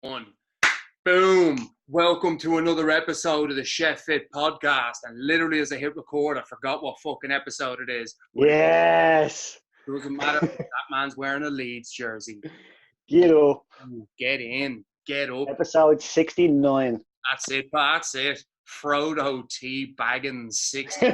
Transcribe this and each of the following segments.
One. Boom. Welcome to another episode of the Chef Fit podcast. And literally as I hit record, I forgot what fucking episode it is. Yes. It doesn't matter if that man's wearing a Leeds jersey. Get up. Get in. Get up. Episode 69. That's it. That's it. Frodo T. Baggins 60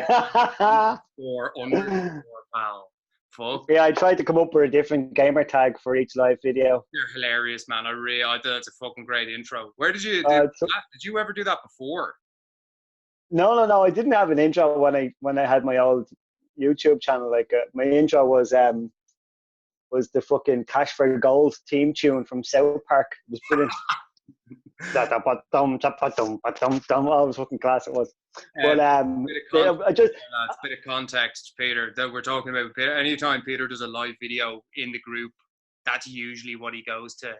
or under pal. Fuck. Yeah, I tried to come up with a different gamer tag for each live video. You're hilarious, man. I thought that's a fucking great intro. Where did you do that? Did you ever do that before? No. I didn't have an intro when I had my old YouTube channel. My intro was the fucking Cash for Gold theme tune from South Park. It was brilliant. All was fucking class it was. But bit of context, Peter, that we're talking about. Peter, anytime Peter does a live video in the group, that's usually what he goes to.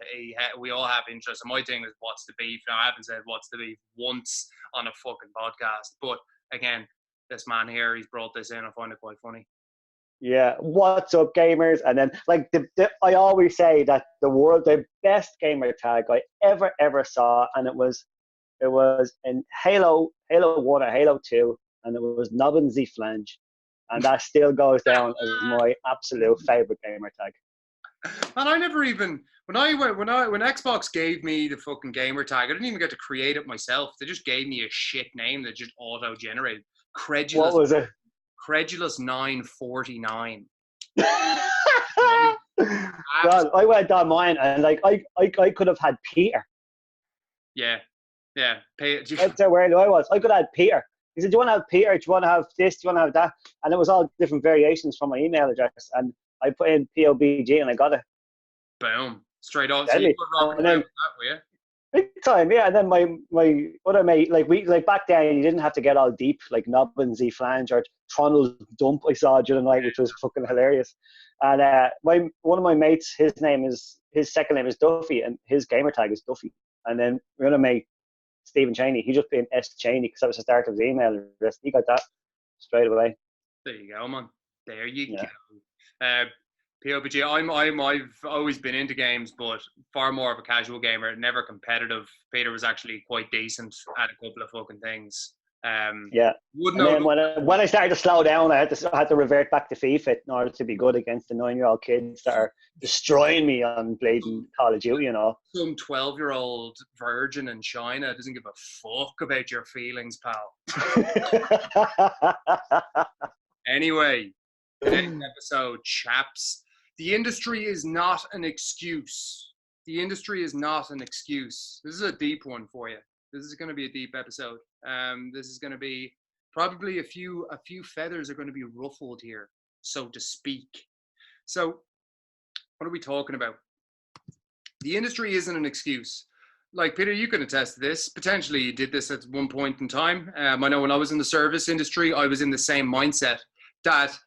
We all have interests. And my thing is, what's the beef? Now, I haven't said what's the beef once on a fucking podcast. But again, this man here, he's brought this in. I find it quite funny. Yeah, what's up, gamers? And then, I always say that the best gamer tag I ever saw, and it was in Halo 1 or Halo 2, and it was Nobbin Z Flange, and that still goes down as my absolute favorite gamer tag. And I never even when Xbox gave me the fucking gamer tag, I didn't even get to create it myself. They just gave me a shit name that just auto-generated. Credulous. What was it? Credulous 949. God, I went down mine and I could have had Peter. Yeah. That's where I was. I could have had Peter. He said, "Do you want to have Peter? Do you want to have this? Do you want to have that?" And it was all different variations from my email address. And I put in POBG and I got it. Boom. Straight off. So you were rocking out with that, were you? Big time, yeah. And then my other mate, back then, you didn't have to get all deep, like Nobbin Z Flange or Tronel's Dump I saw during the night, which was fucking hilarious. And one of my mates, his second name is Duffy, and his gamer tag is Duffy. And then my other mate, Stephen Cheney, he just put in S Cheney because that was the start of his email address. He got that straight away. There you go, man. There you go. POBG, I've always been into games, but far more of a casual gamer, never competitive. Peter was actually quite decent at a couple of fucking things. Yeah. And then when I started to slow down, I had to revert back to FIFA in order to be good against the 9-year-old kids that are destroying me on blading Call of Duty, you know. Some 12-year-old virgin in China doesn't give a fuck about your feelings, pal. Anyway, next episode, chaps. The industry is not an excuse. The industry is not an excuse. This is a deep one for you. This is going to be a deep episode. This is going to be probably a few feathers are going to be ruffled here, so to speak. So, what are we talking about? The industry isn't an excuse. Like, Peter, you can attest to this. Potentially, you did this at one point in time. I know when I was in the service industry, I was in the same mindset that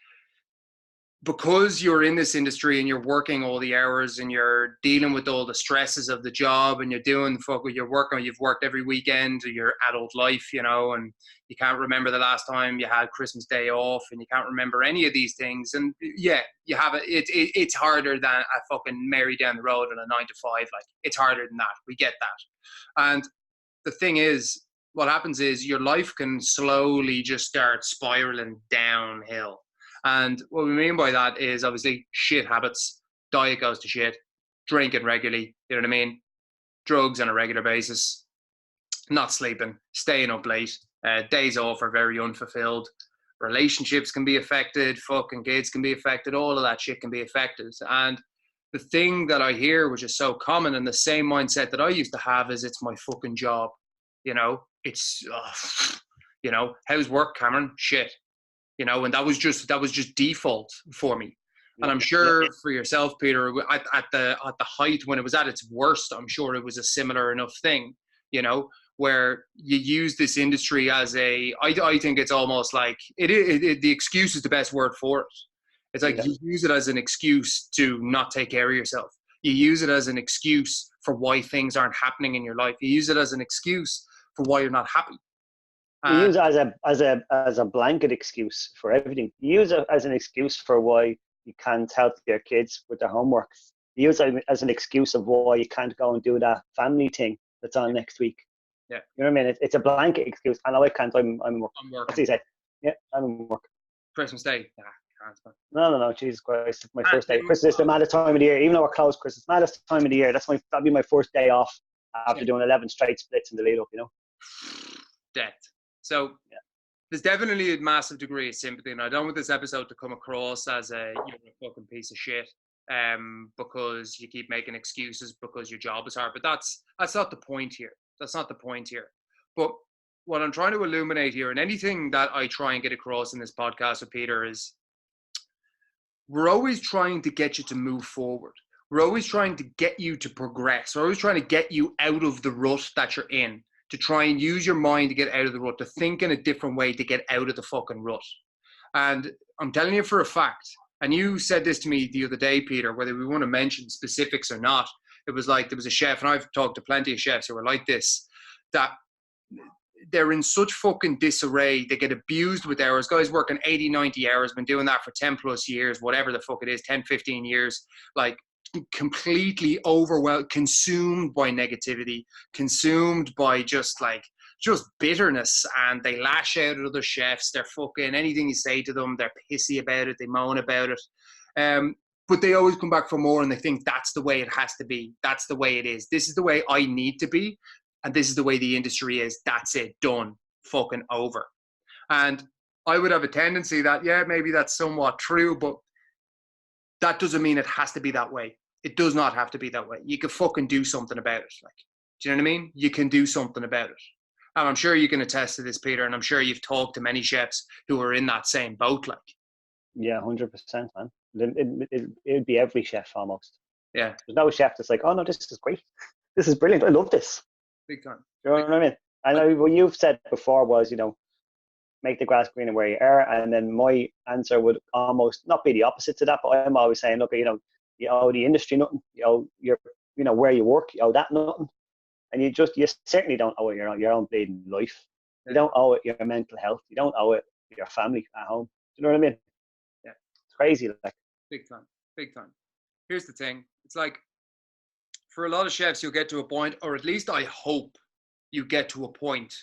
because you're in this industry and you're working all the hours and you're dealing with all the stresses of the job and you're doing you've worked every weekend of your adult life, you know, and you can't remember the last time you had Christmas Day off and you can't remember any of these things. And yeah, you have it's harder than a fucking Mary down the road on a 9 to 5. Like, it's harder than that. We get that. And the thing is, what happens is your life can slowly just start spiraling downhill. And what we mean by that is obviously shit habits, diet goes to shit, drinking regularly, you know what I mean? Drugs on a regular basis, not sleeping, staying up late, days off are very unfulfilled, relationships can be affected, fucking kids can be affected, all of that shit can be affected. And the thing that I hear, which is so common, and the same mindset that I used to have, is it's my fucking job. You know, it's, you know, how's work, Cameron? Shit. You know, and that was just default for me. And I'm sure for yourself, Peter, at the height when it was at its worst, I'm sure it was a similar enough thing, you know, where you use this industry as I think it's almost like the excuse is the best word for it. It's like you use it as an excuse to not take care of yourself. You use it as an excuse for why things aren't happening in your life. You use it as an excuse for why you're not happy. You use it as a blanket excuse for everything. You use it as an excuse for why you can't help your kids with their homework. You use it as an excuse of why you can't go and do that family thing that's on next week. Yeah. You know what I mean? It's a blanket excuse. I know I can't. I'm working. I'm What's working. he say? Yeah, I'm in work. Christmas Day. Nah, can't. No. Jesus Christ. It's my first day. Christmas is the maddest time of the year. Even though we're closed, Christmas, maddest time of the year. That'd be my first day off after doing 11 straight splits in the lead up, you know? Death. So, there's definitely a massive degree of sympathy, and I don't want this episode to come across as you're a fucking piece of shit because you keep making excuses because your job is hard. But that's not the point here. That's not the point here. But what I'm trying to illuminate here, and anything that I try and get across in this podcast with Peter, is we're always trying to get you to move forward. We're always trying to get you to progress. We're always trying to get you out of the rut that you're in, to try and use your mind to get out of the rut, to think in a different way to get out of the fucking rut. And I'm telling you for a fact, and you said this to me the other day, Peter, whether we want to mention specifics or not, it was like there was a chef, and I've talked to plenty of chefs who are like this, that they're in such fucking disarray. They get abused with hours. Guys working 80, 90 hours, been doing that for 10 plus years, whatever the fuck it is, 10, 15 years, like completely overwhelmed, consumed by negativity, consumed by just bitterness, and they lash out at other chefs. They're fucking, anything you say to them, they're pissy about it, they moan about it. But they always come back for more, and they think that's the way it has to be. That's the way it is. This is the way I need to be. And this is the way the industry is. That's it. Done. Fucking over. And I would have a tendency that, yeah, maybe that's somewhat true, but that doesn't mean it has to be that way. It does not have to be that way. You can fucking do something about it. Like, do you know what I mean? You can do something about it. And I'm sure you can attest to this, Peter, and I'm sure you've talked to many chefs who are in that same boat. Like, yeah, 100%, man. It'd be every chef almost. Yeah. There's no chef that's like, oh no, this is great. This is brilliant. I love this. Big time. You know what I mean? I know what you've said before was, make the grass greener where you are. And then my answer would almost not be the opposite to that, but I'm always saying, look, you owe the industry nothing. Where you work, you owe that nothing. And you certainly don't owe it your own bleeding life. You don't owe it your mental health. You don't owe it your family at home. Do you know what I mean? Yeah. It's crazy. Like, big time. Big time. Here's the thing. It's like, for a lot of chefs, you'll get to a point, or at least I hope you get to a point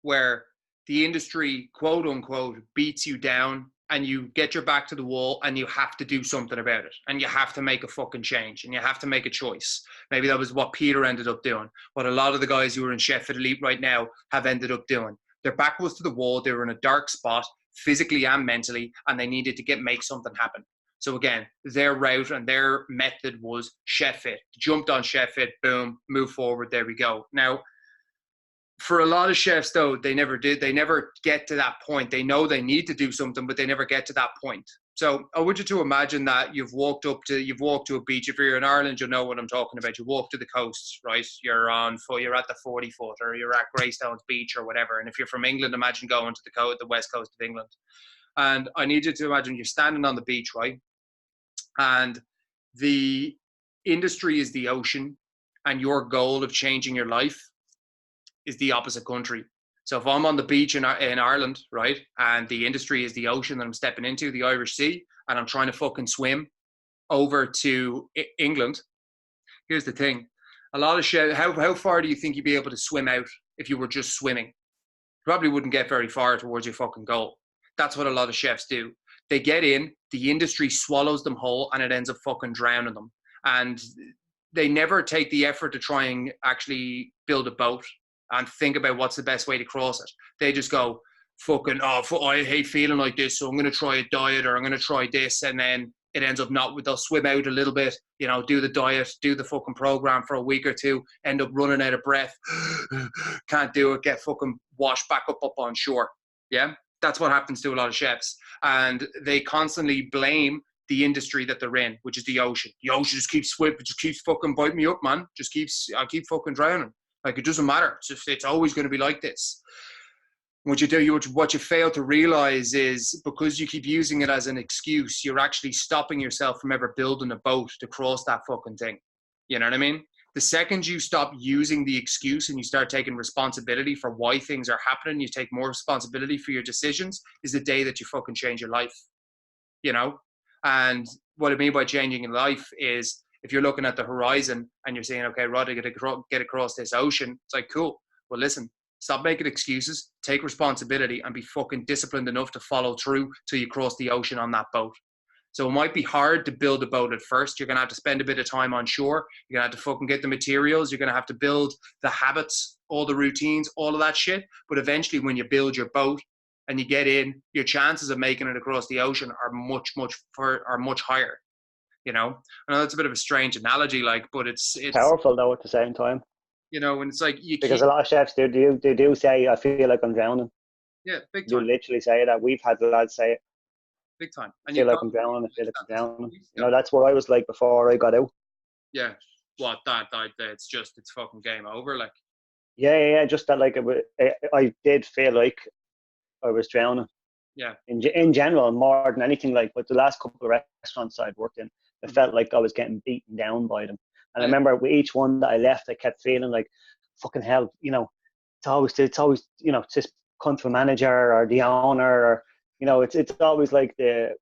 where the industry, quote unquote, beats you down and you get your back to the wall and you have to do something about it. And you have to make a fucking change and you have to make a choice. Maybe that was what Peter ended up doing. What a lot of the guys who are in Chef Elite right now have ended up doing. Their back was to the wall. They were in a dark spot, physically and mentally, and they needed to make something happen. So again, their route and their method was Chef Fit. Jumped on Chef Fit, boom, move forward, there we go. Now, for a lot of chefs though, they never did. They never get to that point. They know they need to do something, but they never get to that point. So I want you to imagine that you've walked to a beach. If you're in Ireland, you'll know what I'm talking about. You walk to the coast, right? You're at the 40 foot, or you're at Greystones Beach or whatever. And if you're from England, imagine going to the west coast of England. And I need you to imagine you're standing on the beach, right? And the industry is the ocean, and your goal of changing your life is the opposite country. So if I'm on the beach in Ireland, right, and the industry is the ocean that I'm stepping into, the Irish Sea, and I'm trying to fucking swim over to England, here's the thing. A lot of shit, how far do you think you'd be able to swim out if you were just swimming? You probably wouldn't get very far towards your fucking goal. That's what a lot of chefs do. They get in, the industry swallows them whole, and it ends up fucking drowning them. And they never take the effort to try and actually build a boat and think about what's the best way to cross it. They just go, I hate feeling like this, so I'm going to try a diet, or I'm going to try this, and then it ends up they'll swim out a little bit, do the diet, do the fucking program for a week or two, end up running out of breath, can't do it, get fucking washed back up on shore. Yeah? That's what happens to a lot of chefs. And they constantly blame the industry that they're in, which is the ocean. The ocean just keeps swimming, just keeps fucking biting me up, man. I keep fucking drowning. Like, it doesn't matter. It's always going to be like this. What you fail to realize is, because you keep using it as an excuse, you're actually stopping yourself from ever building a boat to cross that fucking thing. You know what I mean? The second you stop using the excuse and you start taking responsibility for why things are happening, you take more responsibility for your decisions, is the day that you fucking change your life. And what I mean by changing your life is, If you're looking at the horizon and you're saying, okay, Rod, I got to get across this ocean, it's like, cool. Well, listen, stop making excuses, take responsibility, and be fucking disciplined enough to follow through till you cross the ocean on that boat. So it might be hard to build a boat at first. You're going to have to spend a bit of time on shore. You're going to have to fucking get the materials. You're going to have to build the habits, all the routines, all of that shit. But eventually when you build your boat and you get in, your chances of making it across the ocean are much higher. You know, I know that's a bit of a strange analogy, like, but it's powerful though at the same time. You know, and it's like because a lot of chefs they do say, I feel like I'm drowning. Yeah, big time. You literally say that. We've had lads say it. Big time. And I feel like I'm drowning. I feel like I'm drowning. You know, that's what I was like before I got out. Yeah. What that it's fucking game over. Like. Yeah. Just that, like, I did feel like I was drowning. Yeah. In general, more than anything, like, but the last couple of restaurants I'd worked in, I felt like I was getting beaten down by them. And I remember with each one that I left, I kept feeling like, fucking hell, you know, it's always, you know, just come to a manager or the owner, or, you know, it's always like the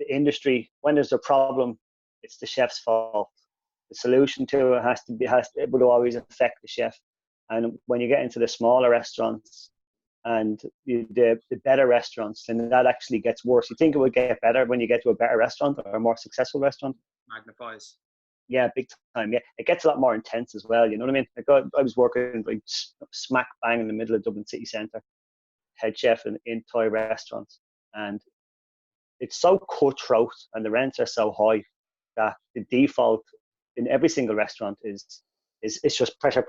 industry. When there's a problem, it's the chef's fault. The solution to it it will always affect the chef. And when you get into the smaller restaurants and the better restaurants, then that actually gets worse. You think it would get better when you get to a better restaurant or a more successful restaurant. Magnifies. Yeah, big time. Yeah, it gets a lot more intense as well. You know what I mean? Like, I was working like smack bang in the middle of Dublin city centre, head chef in Thai restaurants, and it's so cutthroat, and the rents are so high that the default in every single restaurant is it's just pressure,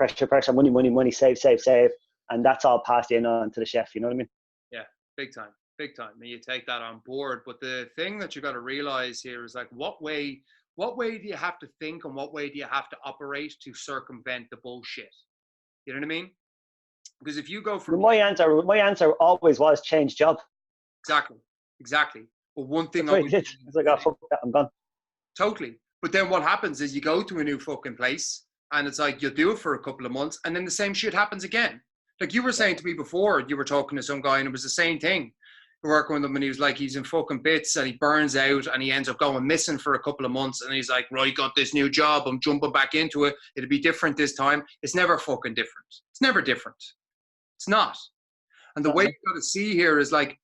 money, save, and that's all passed in on to the chef. You know what I mean? Yeah, big time. And you take that on board. But the thing that you got to realize here is, like, what way do you have to think, and what way do you have to operate to circumvent the bullshit? You know what I mean? Because if you go from my answer always was change job. Exactly. But one thing it's like, oh, fuck that, I'm gone. Totally. But then what happens is you go to a new fucking place, and it's like you'll do it for a couple of months, and then the same shit happens again. Like you were saying to me before, you were talking to some guy, and it was the same thing. You're working with him, and he was like, he's in fucking bits, and he burns out, and he ends up going missing for a couple of months, and he's like, right, got this new job, I'm jumping back into it, it'll be different this time. It's never fucking different. It's never different. It's not. And the way you got to see here is, like,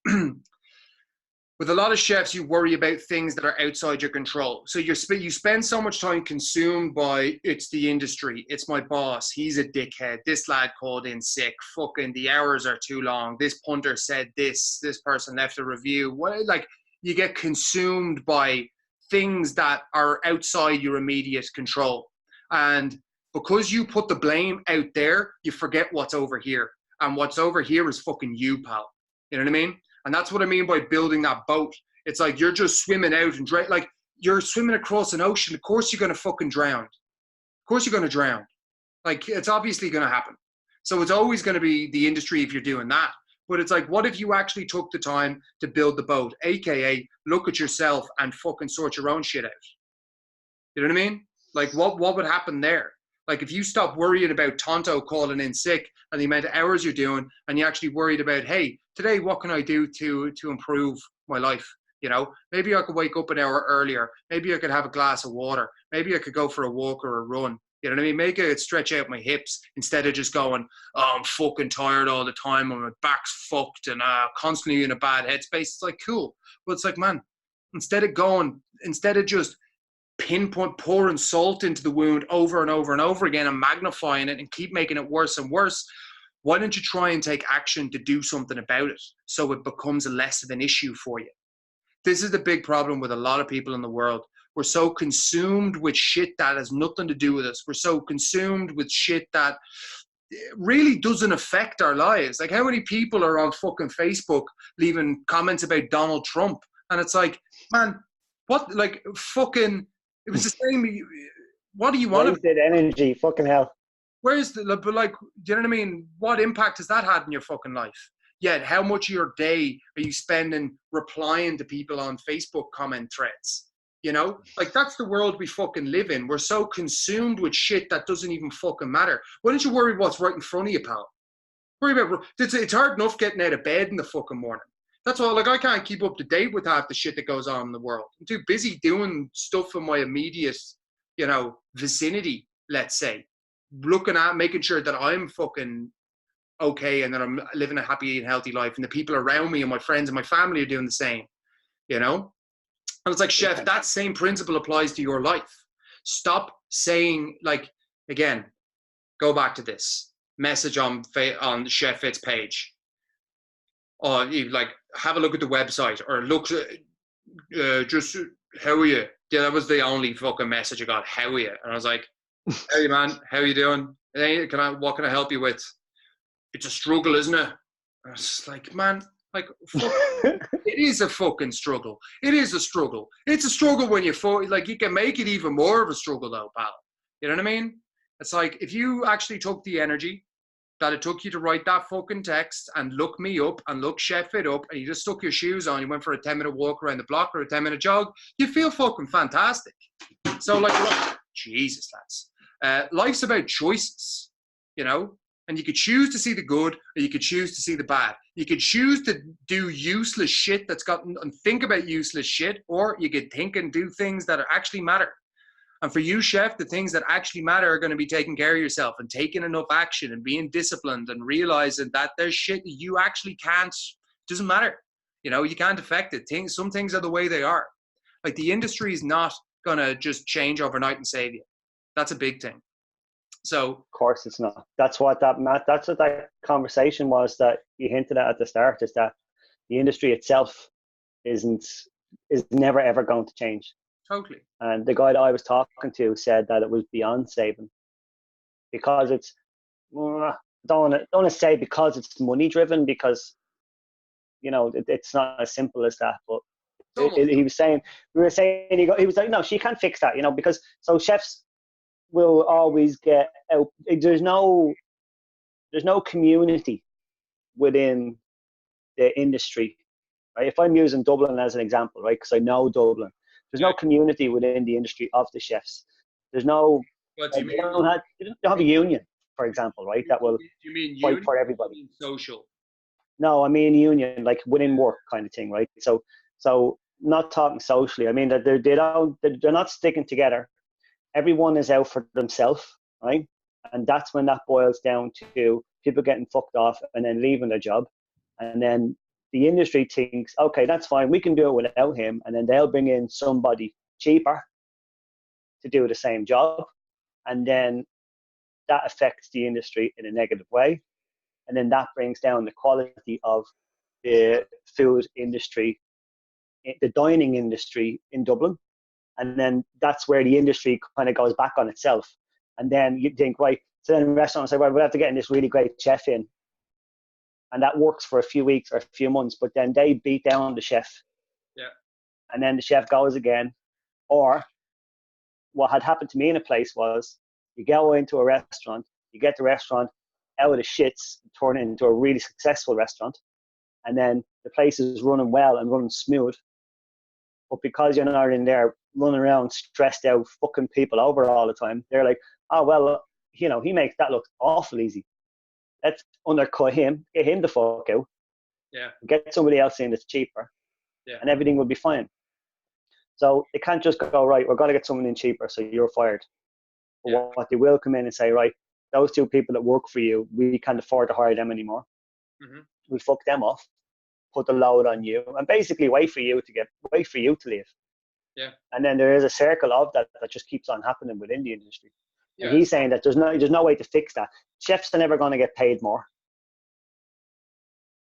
with a lot of chefs, you worry about things that are outside your control. So you spend so much time consumed by, it's the industry, it's my boss, he's a dickhead, this lad called in sick, fucking the hours are too long, this punter said this person left a review. Like, you get consumed by things that are outside your immediate control. And because you put the blame out there, you forget what's over here. And what's over here is fucking you, pal. You know what I mean? And that's what I mean by building that boat. It's like you're just swimming out and like you're swimming across an ocean. Of course you're going to fucking drown. Of course you're going to drown. Like, it's obviously going to happen. So it's always going to be the industry if you're doing that. But it's like, what if you actually took the time to build the boat, aka look at yourself and fucking sort your own shit out? You know what I mean? Like, what would happen there? Like, if you stop worrying about Tonto calling in sick and the amount of hours you're doing, and you actually worried about, hey, today, what can I do to improve my life? You know, maybe I could wake up an hour earlier. Maybe I could have a glass of water. Maybe I could go for a walk or a run. You know what I mean? Make it stretch out my hips instead of just going, oh, I'm fucking tired all the time, and my back's fucked, and constantly in a bad headspace. It's like, cool. But it's like, man, instead of just pinpoint pouring salt into the wound over and over and over again and magnifying it and keep making it worse and worse, why don't you try and take action to do something about it so it becomes less of an issue for you? This is the big problem with a lot of people in the world. We're so consumed with shit that has nothing to do with us. We're so consumed with shit that really doesn't affect our lives. Like, how many people are on fucking Facebook leaving comments about Donald Trump? And it's like, man, what, like, fucking, it was the same. What do you want? Wasted energy, fucking hell. Where's the, but like, do you know what I mean? What impact has that had in your fucking life? Yet, how much of your day are you spending replying to people on Facebook comment threads? You know, like, that's the world we fucking live in. We're so consumed with shit that doesn't even fucking matter. Why don't you worry what's right in front of you, pal? Worry about, it's hard enough getting out of bed in the fucking morning. That's all. Like, I can't keep up to date with half the shit that goes on in the world. I'm too busy doing stuff in my immediate vicinity, let's say, looking at making sure that I'm fucking okay and that I'm living a happy and healthy life, and the people around me and my friends and my family are doing the same, And it's like, Chef, that same principle applies to your life. Stop saying, like, again, go back to this message on Chef Fit's page. Or like, have a look at the website, or look, just, how are you? Yeah, that was the only fucking message I got. How are you? And I was like, how are you, man? How are you doing? What can I help you with? It's a struggle, isn't it? I was just like, man, like, fuck, it is a fucking struggle. It is a struggle. It's a struggle when you can make it even more of a struggle though, pal. You know what I mean? It's like, if you actually took the energy that it took you to write that fucking text and look me up and look Chef Fit up, and you just stuck your shoes on, you went for a 10-minute walk around the block or a 10-minute jog, you feel fucking fantastic. So, like, look, Jesus, lads. Life's about choices, and you could choose to see the good, or you could choose to see the bad. You could choose to do useless shit and think about useless shit, or you could think and do things that actually matter. And for you, Chef, the things that actually matter are going to be taking care of yourself and taking enough action and being disciplined and realizing that there's shit that you actually can't, doesn't matter. You can't affect it. Some things are the way they are. Like, the industry is not going to just change overnight and save you. That's a big thing. So, of course it's not. That's what that conversation was that you hinted at the start, is that the industry itself is never ever going to change. Totally. And the guy that I was talking to said that it was beyond saving, because it's, I don't want to say because it's money driven, because it's not as simple as that. But he was saying, he was like, no, she can't fix that, because so chefs will always get out. There's no community within the industry, right? If I'm using Dublin as an example, right, because I know Dublin, there's no community within the industry of the chefs. There's no. What do you mean? They don't have a union, for example, right? That will fight for everybody. Social. No, I mean union, like within work kind of thing, right? So not talking socially. I mean that they're not sticking together. Everyone is out for themselves, right? And that's when that boils down to people getting fucked off and then leaving their job. And then the industry thinks, okay, that's fine, we can do it without him. And then they'll bring in somebody cheaper to do the same job. And then that affects the industry in a negative way. And then that brings down the quality of the food industry, the dining industry in Dublin. And then that's where the industry kind of goes back on itself. And then you think, right, so then restaurants say, well, we have to get this really great chef in. And that works for a few weeks or a few months, but then they beat down the chef. Yeah. And then the chef goes again. Or what had happened to me in a place was, you go into a restaurant, you get the restaurant out of the shits, turn it into a really successful restaurant. And then the place is running well and running smooth. But because you're not in there running around stressed out, fucking people over all the time, they're like, oh, well, he makes that look awful easy. Let's undercut him, get him the fuck out. Yeah. Get somebody else in that's cheaper. Yeah. And everything will be fine. So they can't just go, right, we're going to get someone in cheaper, so you're fired. But what they will come in and say, right, those two people that work for you, we can't afford to hire them anymore. Mm-hmm. We fuck them off, put the load on you, and basically wait for you to leave. Yeah. And then there is a circle of that just keeps on happening within the industry. Yeah. And he's saying that there's no way to fix that. Chefs are never going to get paid more.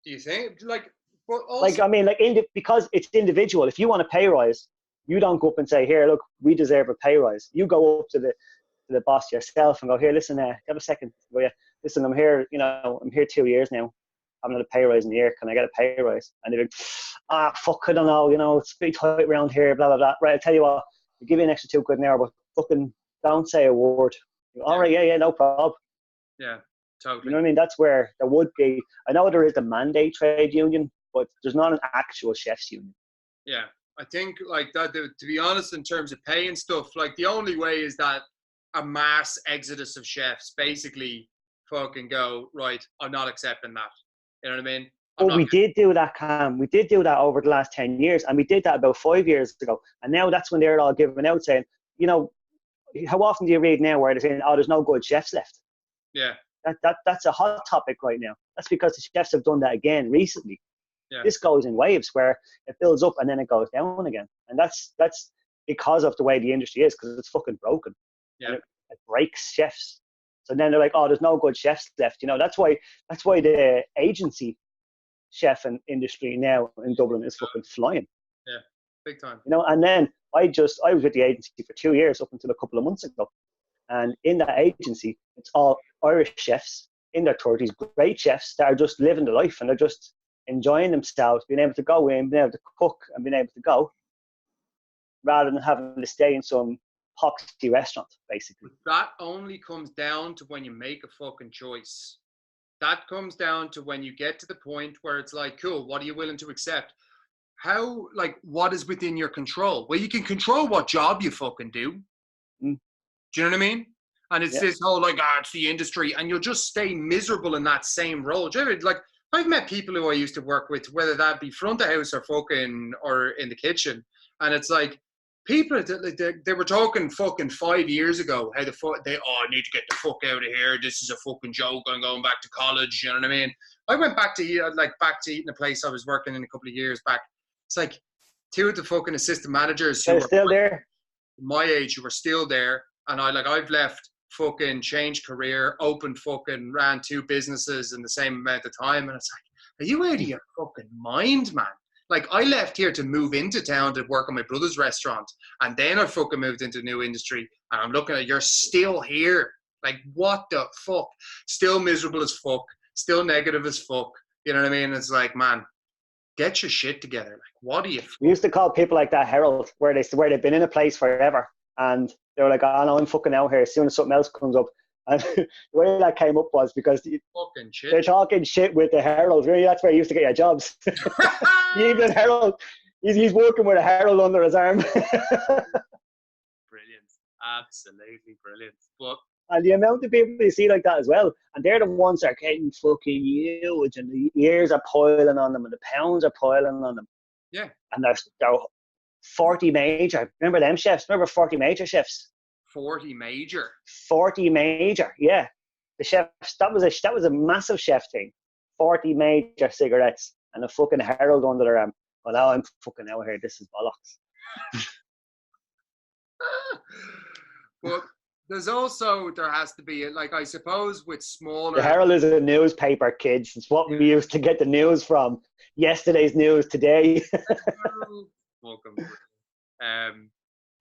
Do you think? Because it's individual. If you want a pay rise, you don't go up and say, here, look, we deserve a pay rise. You go up to the boss yourself and go, here, listen, have a second. Go, yeah, listen, I'm here, I'm here 2 years now. I haven't had a pay rise in a year. Can I get a pay rise? And they're like, fuck, I don't know. It's pretty tight around here, blah, blah, blah. Right, I'll tell you what, I'll give you an extra £2 an hour, but fucking don't say a word. All right, yeah, no problem. Yeah, totally. You know what I mean? That's where there would be, I know there is the mandate trade union, but there's not an actual chef's union. Yeah, I think like that, to be honest, in terms of pay and stuff, like the only way is that a mass exodus of chefs basically fucking go, right, I'm not accepting that. You know what I mean? But we did do that, Cam. We did do that over the last 10 years, and we did that about 5 years ago. And now that's when they're all giving out saying, how often do you read now where they're saying, "Oh, there's no good chefs left"? Yeah. That's a hot topic right now. That's because the chefs have done that again recently. Yeah. This goes in waves where it builds up and then it goes down again, and that's because of the way the industry is, because it's fucking broken. Yeah. And it breaks chefs. So then they're like, "Oh, there's no good chefs left." You know, that's why the agency chef and industry now in Dublin is fucking flying. Yeah, big time. You know, and then I was with the agency for 2 years up until a couple of months ago, and in that agency, it's all Irish chefs in their 30s, great chefs that are just living the life and they're just enjoying themselves, being able to go in, being able to cook, and being able to go, rather than having to stay in some poxy restaurant, basically. That only comes down to when you make a fucking choice. That comes down to when you get to the point where it's like, cool, what are you willing to accept? How, like, what is within your control? Well, you can control what job you fucking do. Mm. Do you know what I mean? And it's this whole, like, it's the industry, and you'll just stay miserable in that same role. Do you know, like, I've met people who I used to work with, whether that be front of house or in the kitchen, and it's like, people, they were talking fucking 5 years ago, how the fuck, I need to get the fuck out of here. This is a fucking joke. I'm going back to college. You know what I mean? I went back to eating a place I was working in a couple of years back. It's like two of the fucking assistant managers who They're were still there. My age, who were still there. And I've left, fucking changed career, ran 2 businesses in the same amount of time. And it's like, are you out of your fucking mind, man? Like, I left here to move into town to work on my brother's restaurant. And then I fucking moved into a new industry. And I'm looking at, you're still here. Like, what the fuck? Still miserable as fuck. Still negative as fuck. You know what I mean? It's like, man, get your shit together. Like, what are you? We used to call people like that herald, where they've been in a place forever. And they were like, "Oh no, I'm fucking out here as soon as something else comes up." And the way that came up was because they're talking shit with the herald. Really, that's where you used to get your jobs. The evening herald. He's working with a herald under his arm. Brilliant. Absolutely brilliant. And the amount of people you see like that as well, and they're the ones that are getting fucking huge, and the years are piling on them, and the pounds are piling on them. Yeah. And they're 40 major. Remember them chefs? Remember 40 major chefs? 40 major. 40 major, yeah. The chefs, that was a massive chef thing. 40 major cigarettes and a fucking herald under their arm. Well, now I'm fucking out here. This is bollocks. But there has to be, like, I suppose with smaller... The Herald is a newspaper, kids. It's what we used to get the news from. Yesterday's news today. Welcome.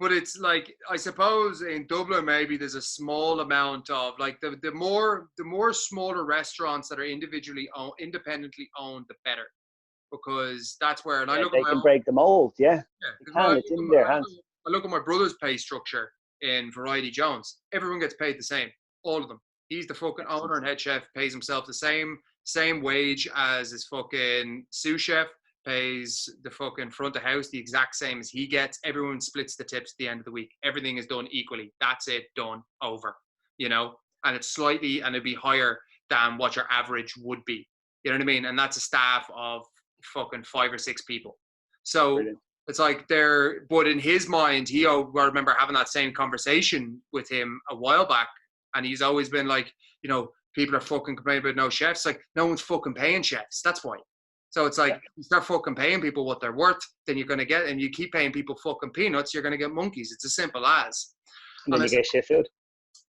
But it's like, I suppose in Dublin, maybe there's a small amount of, like, the more smaller restaurants that are independently owned, the better. Because that's where, and I look they at my can own, break the mold, yeah. it's in their hands. I look at my brother's pay structure in Variety Jones. Everyone gets paid the same, all of them. He's the fucking owner and head chef, pays himself the same wage as his fucking sous chef, pays the fucking front of house the exact same as he gets. Everyone splits the tips at the end of the week. Everything is done equally. That's it, done, over. You know, and it's slightly, and it'd be higher than what your average would be. You know what I mean? And that's a staff of fucking 5 or 6 people. So brilliant. It's like but in his mind, I remember having that same conversation with him a while back, and he's always been like, you know, people are fucking complaining about no chefs. Like, no one's fucking paying chefs. That's why. So it's like, you start fucking paying people what they're worth, then you're going to get, and you keep paying people fucking peanuts, you're going to get monkeys. It's as simple as. And then you get shit food.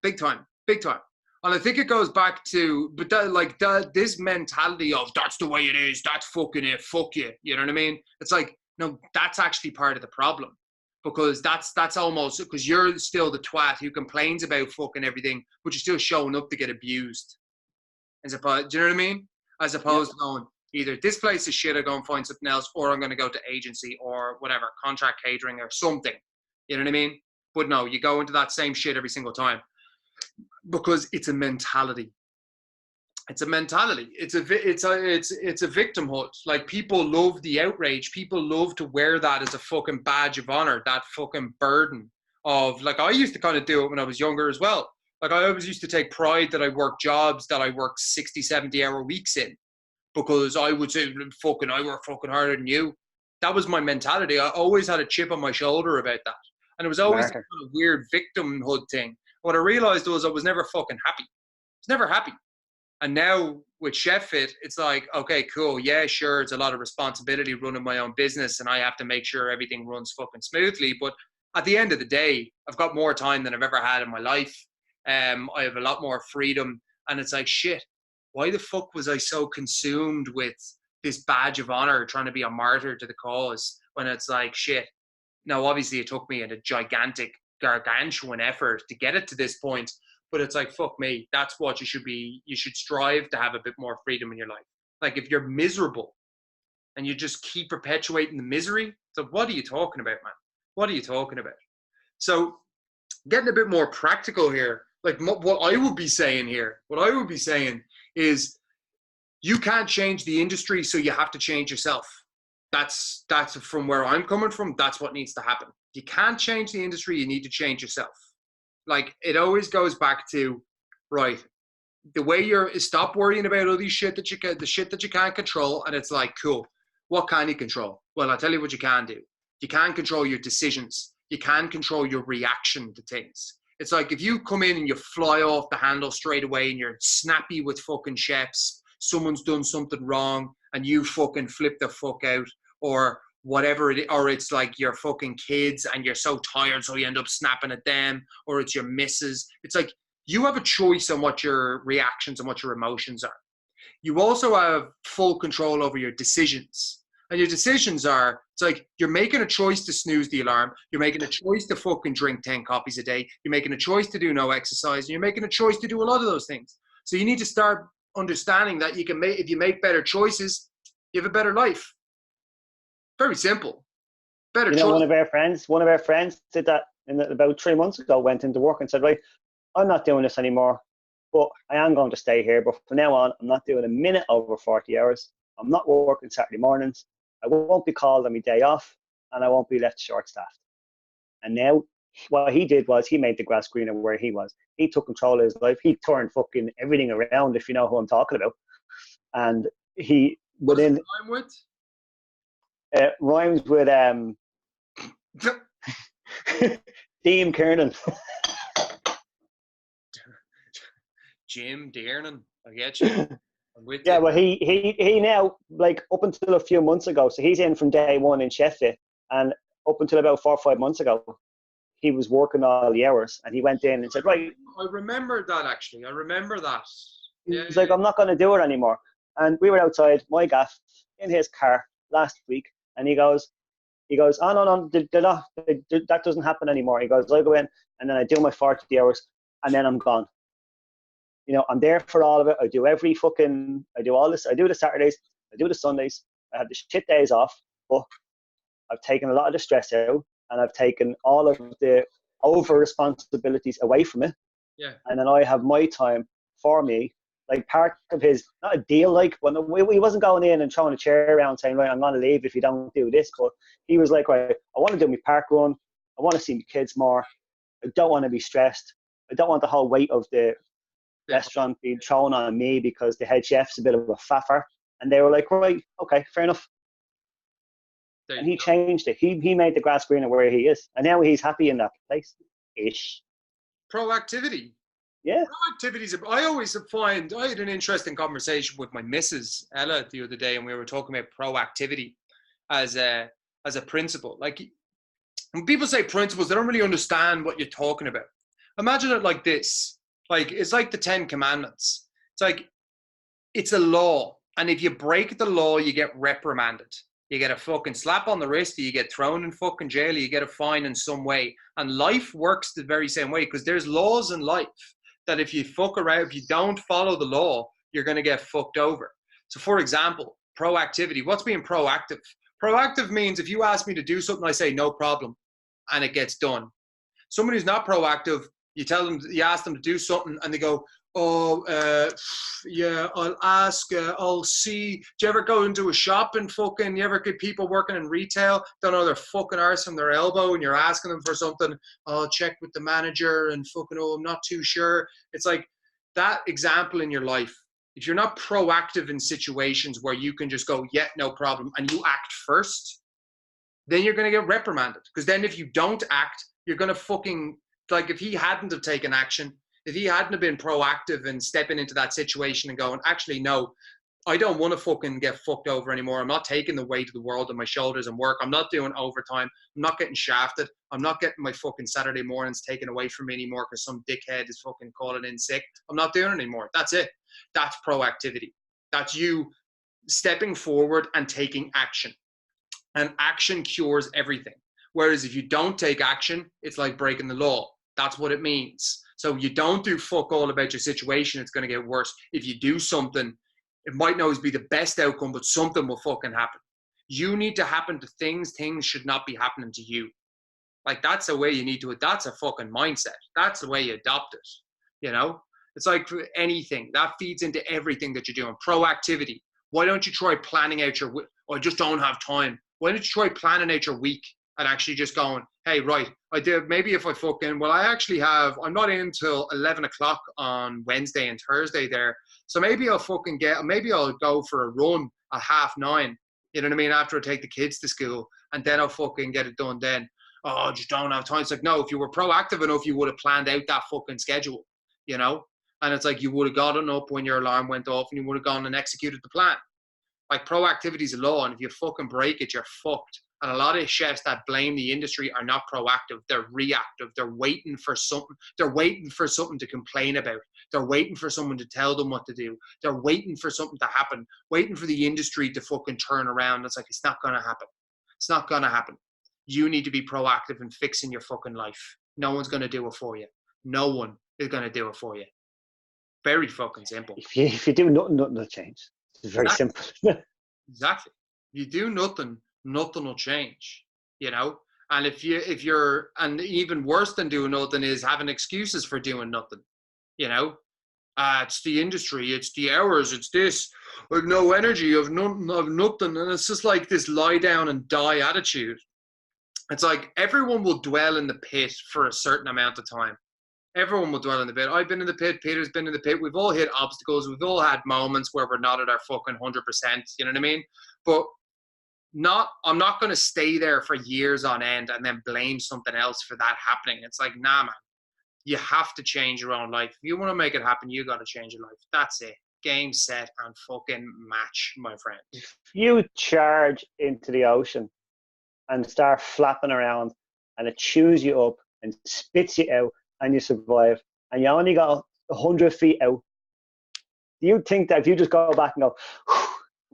Big time. And I think it goes back to, this mentality of, that's the way it is, that's fucking it, fuck you. You know what I mean? It's like, no, that's actually part of the problem. Because that's almost, because you're still the twat who complains about fucking everything, but you're still showing up to get abused. Do you know what I mean? As opposed to going, either this place is shit, I go and find something else, or I'm going to go to agency or whatever, contract catering or something. You know what I mean? But no, you go into that same shit every single time. Because it's a mentality. It's a mentality. It's a victimhood. Like, people love the outrage. People love to wear that as a fucking badge of honor. That fucking burden of, like, I used to kind of do it when I was younger as well. Like, I always used to take pride that I worked jobs that I worked 60, 70-hour weeks in, because I would say, I work fucking harder than you. That was my mentality. I always had a chip on my shoulder about that. And it was always a Martyr. kind of weird victimhood thing. What I realized was I was never fucking happy. I was never happy. And now with ChefFit, it's like, okay, cool. Yeah, sure. It's a lot of responsibility running my own business and I have to make sure everything runs fucking smoothly. But at the end of the day, I've got more time than I've ever had in my life. I have a lot more freedom. And it's like, shit, why the fuck was I so consumed with this badge of honor, trying to be a martyr to the cause, when it's like, shit. Now, obviously, it took me a gigantic, gargantuan effort to get it to this point. But it's like, fuck me, that's what you should strive to have a bit more freedom in your life. Like if you're miserable and you just keep perpetuating the misery, so what are you talking about, man? What are you talking about? So getting a bit more practical here, like what I would be saying is you can't change the industry, so you have to change yourself. That's from where I'm coming from. That's what needs to happen. You can't change the industry. You need to change yourself. Like it always goes back to, right, the way stop worrying about all these shit that the shit that you can't control. And it's like, cool, what can you control? Well, I'll tell you what you can do. You can control your decisions. You can control your reaction to things. It's like if you come in and you fly off the handle straight away and you're snappy with fucking chefs, someone's done something wrong and you fucking flip the fuck out, or whatever it is, or it's like your fucking kids and you're so tired so you end up snapping at them, or it's your missus. It's like you have a choice on what your reactions and what your emotions are. You also have full control over your decisions. And your decisions are, it's like you're making a choice to snooze the alarm, you're making a choice to fucking drink 10 coffees a day, you're making a choice to do no exercise, and you're making a choice to do a lot of those things. So you need to start understanding that you can make, if you make better choices, you have a better life. Very simple. Better choice. One of our friends did that about 3 months ago, went into work and said, right, I'm not doing this anymore, but I am going to stay here. But from now on, I'm not doing a minute over 40 hours. I'm not working Saturday mornings. I won't be called on my day off, and I won't be left short-staffed. And now what he did was he made the grass greener where he was. He took control of his life. He turned fucking everything around, if you know who I'm talking about. And he, within... rhymes with Dean Kernan. Jim Dearnan, I get you. I'm with yeah, you. well, he now, like, up until a few months ago, so he's in from day one in ChefFit, and up until about 4 or 5 months ago, he was working all the hours, and he went in and said, right. I remember that, actually. I remember that. He's like, I'm not going to do it anymore. And we were outside my gaff in his car last week, and he goes, oh, no, that doesn't happen anymore. He goes, I go in, and then I do my 40 hours, and then I'm gone. I'm there for all of it. I do all this. I do the Saturdays. I do the Sundays. I have the shit days off, but I've taken a lot of the stress out, and I've taken all of the over responsibilities away from it. Yeah. And then I have my time for me. Like part of his, not a deal, like when he wasn't going in and throwing a chair around saying, right, I'm going to leave if you don't do this. But he was like, right, I want to do my park run. I want to see my kids more. I don't want to be stressed. I don't want the whole weight of the restaurant being thrown on me because the head chef's a bit of a faffer. And they were like, right, okay, fair enough. And he changed it. He made the grass greener where he is. And now he's happy in that place-ish. Proactivity. Yeah. Proactivity. I always find, I had an interesting conversation with my missus, Ella, the other day, and we were talking about proactivity as a principle. Like, when people say principles, they don't really understand what you're talking about. Imagine it like this. Like, it's like the 10 Commandments. It's like, it's a law. And if you break the law, you get reprimanded. You get a fucking slap on the wrist, you get thrown in fucking jail, you get a fine in some way. And life works the very same way, because there's laws in life that if you fuck around, if you don't follow the law, you're going to get fucked over. So for example, proactivity. What's being proactive? Proactive means if you ask me to do something, I say no problem, and it gets done. Somebody who's not proactive, you ask them to do something, and they go, yeah, I'll ask, I'll see. Do you ever go into a shop and fucking, you ever get people working in retail, don't know their fucking arse from their elbow, and you're asking them for something, I'll check with the manager, and fucking, I'm not too sure. It's like that example in your life. If you're not proactive in situations where you can just go, yeah, no problem, and you act first, then you're going to get reprimanded. Because then if you don't act, You're going to fucking, like, if he hadn't have taken action, if he hadn't have been proactive and stepping into that situation and going, actually, no, I don't want to fucking get fucked over anymore. I'm not taking the weight of the world on my shoulders and work. I'm not doing overtime. I'm not getting shafted. I'm not getting my fucking Saturday mornings taken away from me anymore because some dickhead is fucking calling in sick. I'm not doing it anymore. That's it. That's proactivity. That's you stepping forward and taking action. And action cures everything. Whereas if you don't take action, it's like breaking the law. That's what it means. So you don't do fuck all about your situation. It's going to get worse. If you do something, it might not always be the best outcome, but something will fucking happen. You need to happen to things. Things should not be happening to you. Like, that's the way you need to, that's a fucking mindset. That's the way you adopt it. You know, it's like for anything that feeds into everything that you're doing. Proactivity. Why don't you try planning out your, I just don't have time. Why don't you try planning out your week and actually just going, hey, right, I did, maybe if I fucking, well, I actually have, I'm not in till 11 o'clock on Wednesday and Thursday there. So maybe I'll go for a run at 9:30, you know what I mean, after I take the kids to school, and then I'll fucking get it done then. Oh, I just don't have time. It's like, no, if you were proactive enough, you would have planned out that fucking schedule, you know? And it's like, you would have gotten up when your alarm went off and you would have gone and executed the plan. Like, proactivity is a law, and if you fucking break it, you're fucked. And a lot of chefs that blame the industry are not proactive. They're reactive. They're waiting for something. They're waiting for something to complain about. They're waiting for someone to tell them what to do. They're waiting for something to happen, waiting for the industry to fucking turn around. It's like, it's not going to happen. It's not going to happen. You need to be proactive in fixing your fucking life. No one's going to do it for you. No one is going to do it for you. Very fucking simple. If you do nothing will change. It's very simple. Exactly. You do nothing, nothing will change, you know? And if you're, and even worse than doing nothing is having excuses for doing nothing, you know? It's the industry, it's the hours, it's this, I've no energy, I've nothing. And it's just like this lie down and die attitude. It's like everyone will dwell in the pit for a certain amount of time. Everyone will dwell in the pit. I've been in the pit. Peter's been in the pit. We've all hit obstacles. We've all had moments where we're not at our fucking 100%. You know what I mean? But I'm not going to stay there for years on end and then blame something else for that happening. It's like, nah, man. You have to change your own life. If you want to make it happen, you got to change your life. That's it. Game, set, and fucking match, my friend. If you charge into the ocean and start flapping around and it chews you up and spits you out, and you survive, and you only got 100 feet out, do you think that if you just go back and go,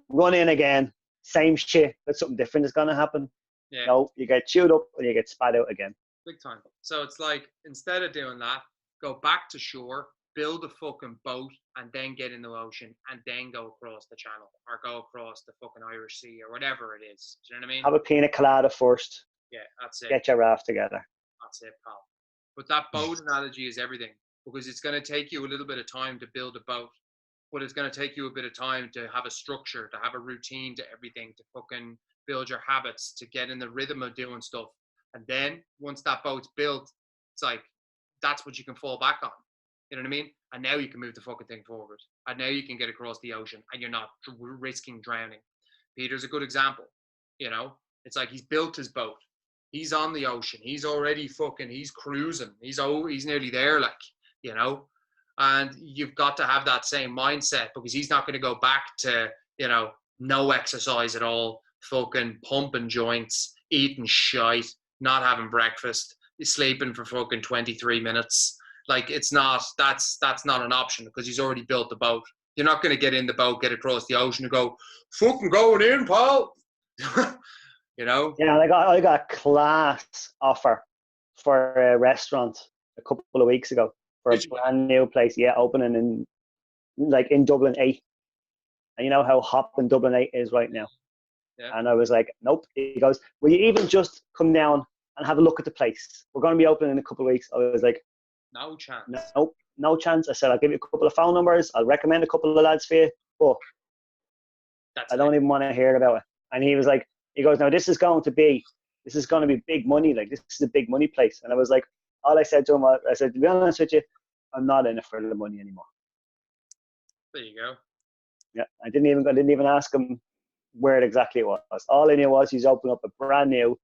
run in again, same shit, that something different is going to happen? Yeah. No, you get chewed up and you get spat out again. Big time. So it's like, instead of doing that, go back to shore, build a fucking boat, and then get in the ocean, and then go across the channel, or go across the fucking Irish Sea, or whatever it is. Do you know what I mean? Have a pina colada first. Yeah, that's it. Get your raft together. That's it, pal. But that boat analogy is everything, because it's going to take you a little bit of time to build a boat, but it's going to take you a bit of time to have a structure, to have a routine to everything, to fucking build your habits, to get in the rhythm of doing stuff. And then once that boat's built, it's like, that's what you can fall back on. You know what I mean? And now you can move the fucking thing forward. And now you can get across the ocean and you're not risking drowning. Peter's a good example. You know, it's like he's built his boat. He's on the ocean. He's already fucking, he's cruising. He's nearly there, like, you know. And you've got to have that same mindset, because he's not going to go back to, you know, no exercise at all, fucking pumping joints, eating shite, not having breakfast, sleeping for fucking 23 minutes. Like, it's not, that's not an option, because he's already built the boat. You're not going to get in the boat, get across the ocean and go, fucking going in, pal. You know? Yeah, I got a class offer for a restaurant a couple of weeks ago for a brand new place. Yeah, opening in Dublin 8. And you know how hot in Dublin 8 is right now. Yeah. And I was like, nope. He goes, will you even just come down and have a look at the place? We're going to be open in a couple of weeks. I was like, no chance. Nope, no chance. I said, I'll give you a couple of phone numbers. I'll recommend a couple of lads for you. But I don't even want to hear about it. And he was like, he goes, now this is going to be big money. Like, this is a big money place. And I was like, all I said to him, I said, to be honest with you, I'm not in it for the money anymore. There you go. Yeah, I didn't even ask him where it exactly was. All I knew was he's opened up a brand new,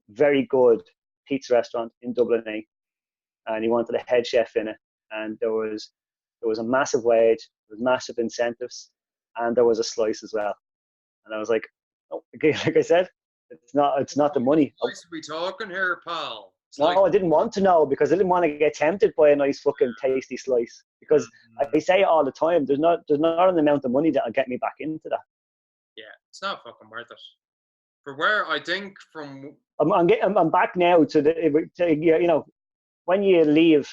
very good pizza restaurant in Dublin, and he wanted a head chef in it. And there was a massive wage, there was massive incentives, and there was a slice as well. And I was like, oh, okay, like I said, it's not the money. What are we talking here, pal? No, I didn't want to know because I didn't want to get tempted by a nice fucking tasty slice. Because I say it all the time, there's not an amount of money that'll get me back into that. Yeah, it's not fucking worth it. For where I think from, I'm back now to when you leave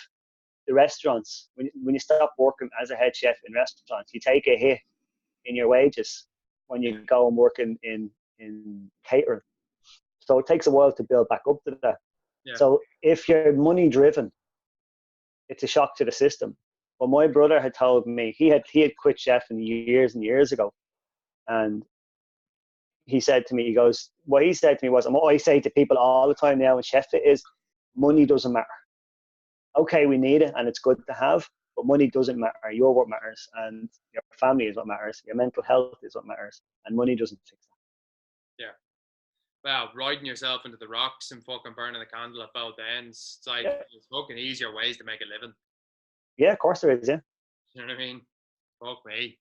the restaurants, when you stop working as a head chef in restaurants, you take a hit in your wages when you go and work in catering. So it takes a while to build back up to that. Yeah. So if you're money driven, it's a shock to the system. But my brother had told me he had quit chefing years and years ago, and he said to me, what he said to me was, and what I say to people all the time now in chef it is, money doesn't matter. Okay, we need it and it's good to have, but money doesn't matter. Your work matters, and your family is what matters. Your mental health is what matters, and money doesn't fix that. Yeah. Well, riding yourself into the rocks and fucking burning the candle at both ends. It's like, There's fucking easier ways to make a living. Yeah, of course there is, yeah. You know what I mean? Fuck me.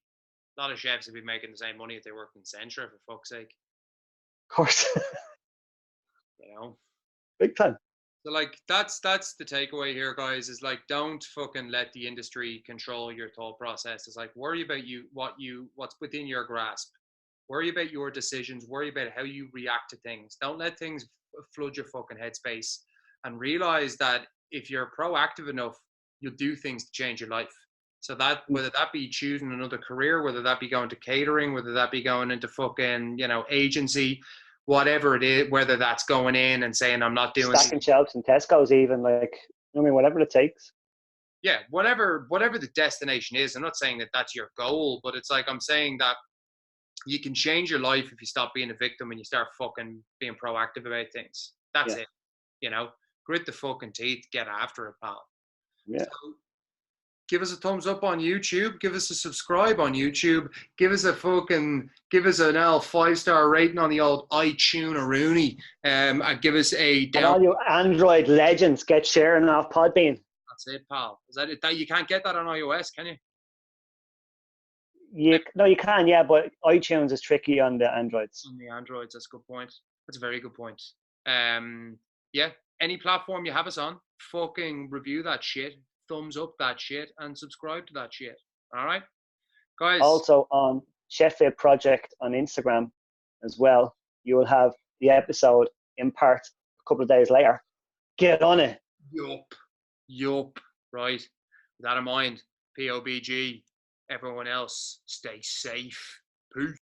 A lot of chefs would be making the same money if they worked in Centra, for fuck's sake. Of course. You know? Big time. So like that's the takeaway here, guys, is like, don't fucking let the industry control your thought process. It's like, worry about what's within your grasp. Worry about your decisions. Worry about how you react to things. Don't let things flood your fucking headspace, and realize that if you're proactive enough, you'll do things to change your life. So that, whether that be choosing another career, whether that be going to catering, whether that be going into fucking, agency, whatever it is, whether that's going in and saying, I'm not doing stacking shelves in Tesco's, even, like, whatever it takes. Yeah, whatever the destination is. I'm not saying that that's your goal, but it's like, I'm saying that you can change your life if you stop being a victim and you start fucking being proactive about things. That's it. Grit the fucking teeth, get after it, pal. Yeah. So, give us a thumbs up on YouTube. Give us a subscribe on YouTube. Give us an 5-star rating on the old iTunes-a-rooney. And give us a down. And all you Android legends, get sharing off Podbean. That's it, pal. Is that it? You can't get that on iOS, can you? No, you can, yeah, but iTunes is tricky on the Androids. On the Androids, that's a good point. That's a very good point. Yeah, any platform you have us on, fucking review that shit, thumbs up that shit, and subscribe to that shit. All right, guys. Also on Chef It Project on Instagram as well, you will have the episode in part a couple of days later. Get on it. Yup. Right. With that in mind, POBG. Everyone else, stay safe. Peace.